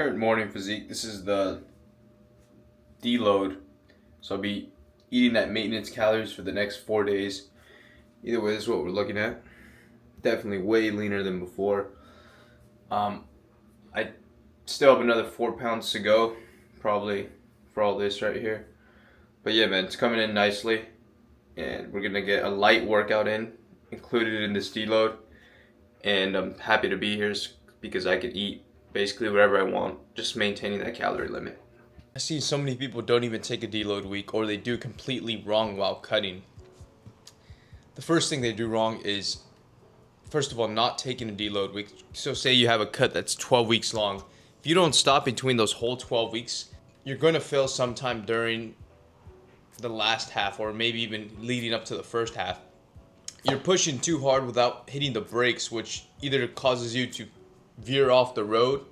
current morning physique. This is the deload. So I'll be eating at maintenance calories for the next 4 days. Either way, this is what we're looking at. Definitely way leaner than before. I still have another 4 pounds to go, probably, for all this right here. But yeah, man, it's coming in nicely. And we're gonna get a light workout included in this deload. And I'm happy to be here because I can eat basically whatever I want, just maintaining that calorie limit. I see so many people don't even take a deload week, or they do completely wrong while cutting. The first thing they do wrong is, first of all, not taking a deload week. So say you have a cut that's 12 weeks long. If you don't stop between those whole 12 weeks, you're going to fail sometime during the last half, or maybe even leading up to the first half. You're pushing too hard without hitting the brakes, which either causes you to veer off the road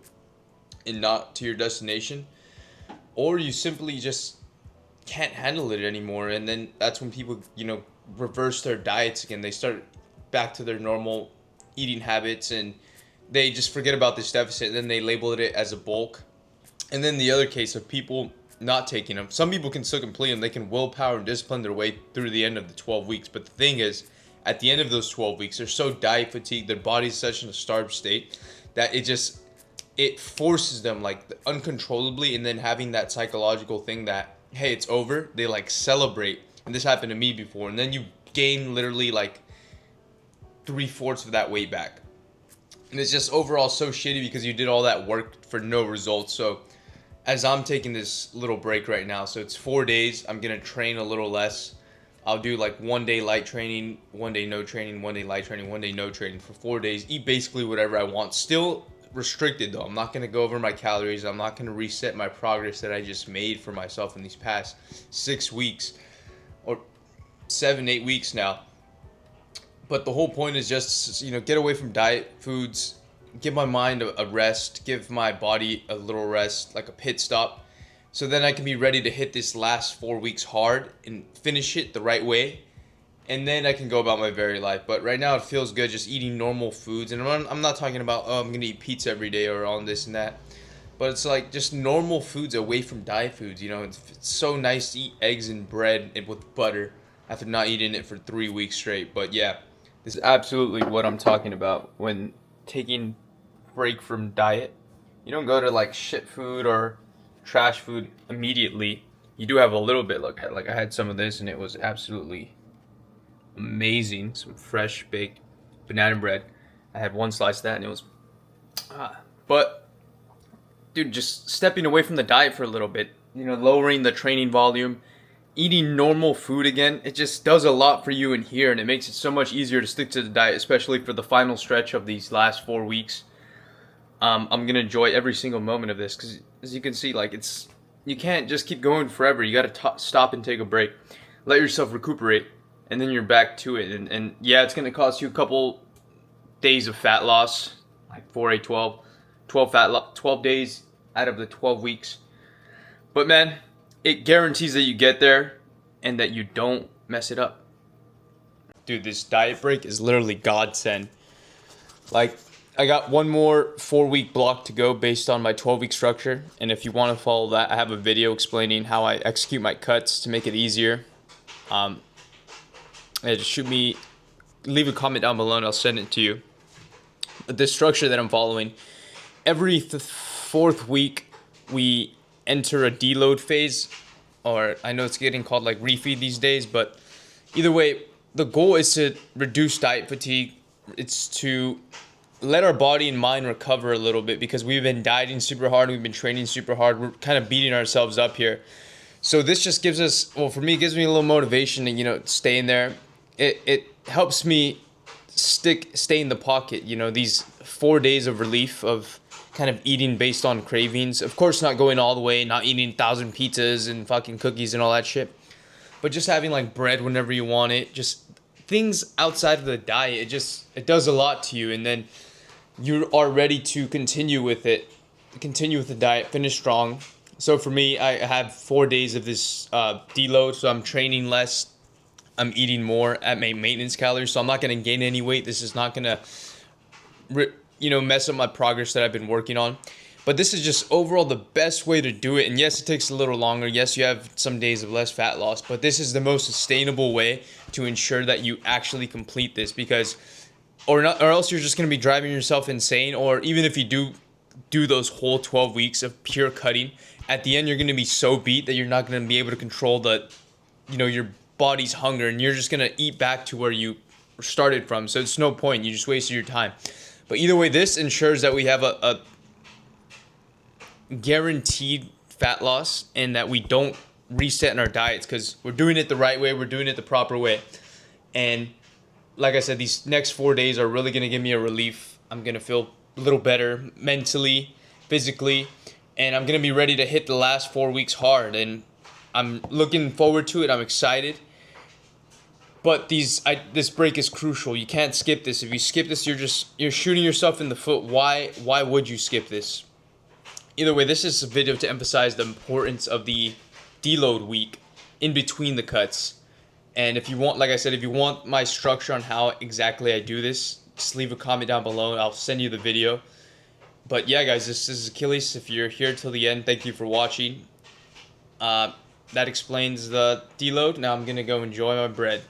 and not to your destination, or you simply just can't handle it anymore. And then that's when people, reverse their diets again. They start back to their normal eating habits and they just forget about this deficit, and then they label it as a bulk. And then the other case of people not taking them. Some people can still complete them. They can willpower and discipline their way through the end of the 12 weeks. But the thing is, at the end of those 12 weeks, they're so diet fatigued, their body's such in a starved state that it forces them uncontrollably, and then having that psychological thing that, hey, it's over, they celebrate. And this happened to me before. And then you gain literally 3/4 of that weight back. And it's just overall so shitty because you did all that work for no results. So as I'm taking this little break right now, so it's 4 days, I'm going to train a little less. I'll do 1 day light training, 1 day no training, 1 day light training, 1 day no training for 4 days. Eat basically whatever I want. Still restricted though. I'm not going to go over my calories. I'm not going to reset my progress that I just made for myself in these past 6 weeks or 7-8 weeks now. But the whole point is just, get away from diet foods, give my mind a rest, give my body a little rest, like a pit stop. So then I can be ready to hit this last 4 weeks hard and finish it the right way. And then I can go about my very life. But right now it feels good just eating normal foods. And I'm not talking about, I'm going to eat pizza every day or all this and that. But it's just normal foods away from diet foods. It's so nice to eat eggs and bread and with butter after not eating it for 3 weeks straight. But yeah, this is absolutely what I'm talking about when taking break from diet. You don't go to shit food or trash food immediately. You do have a little bit. I had some of this and it was absolutely amazing. Some fresh baked banana bread. I had one slice of that and it was but dude, just stepping away from the diet for a little bit, lowering the training volume, eating normal food again, it just does a lot for you in here, and it makes it so much easier to stick to the diet, especially for the final stretch of these last 4 weeks. I'm gonna enjoy every single moment of this because, as you can see, you can't just keep going forever. You gotta stop and take a break, let yourself recuperate, and then you're back to it. And yeah, it's gonna cost you a couple days of fat loss, 4-8-12, 12 days out of the 12 weeks. But man, it guarantees that you get there and that you don't mess it up. Dude, this diet break is literally godsend. I got one more 4-week block to go based on my 12-week structure. And if you want to follow that, I have a video explaining how I execute my cuts to make it easier. Just leave a comment down below and I'll send it to you. But this structure that I'm following, every 4th week, we enter a deload phase, or I know it's getting called refeed these days, but either way, the goal is to reduce diet fatigue. It's to let our body and mind recover a little bit because we've been dieting super hard, we've been training super hard, we're kind of beating ourselves up here. So this just gives us, for me, it gives me a little motivation to, stay in there. It helps me stay in the pocket, these 4 days of relief of kind of eating based on cravings. Of course, not going all the way, not eating 1,000 pizzas and fucking cookies and all that shit, but just having bread whenever you want it, just things outside of the diet. It does a lot to you, and then you are ready to continue with the diet, finish strong. So for me, I have 4 days of this deload, so I'm training less, I'm eating more at my maintenance calories, so I'm not going to gain any weight. This is not going to mess up my progress that I've been working on. But this is just overall the best way to do it. And yes, it takes a little longer. Yes, you have some days of less fat loss, but this is the most sustainable way to ensure that you actually complete this, because or else you're just going to be driving yourself insane. Or even if you do those whole 12 weeks of pure cutting, at the end you're going to be so beat that you're not going to be able to control your body's hunger, and you're just going to eat back to where you started from. So it's no point. You just wasted your time. But either way, this ensures that we have a guaranteed fat loss, and that we don't reset in our diets, because we're doing it the right way. We're doing it the proper way. And like I said, these next 4 days are really going to give me a relief. I'm going to feel a little better mentally, physically, and I'm going to be ready to hit the last 4 weeks hard. And I'm looking forward to it. I'm excited. But this break is crucial. You can't skip this. If you skip this, you're shooting yourself in the foot. Why would you skip this? Either way, this is a video to emphasize the importance of the deload week in between the cuts. And if you want, like I said, if you want my structure on how exactly I do this, just leave a comment down below and I'll send you the video. But yeah, guys, this is Achilles. If you're here till the end, thank you for watching. That explains the deload. Now I'm going to go enjoy my bread.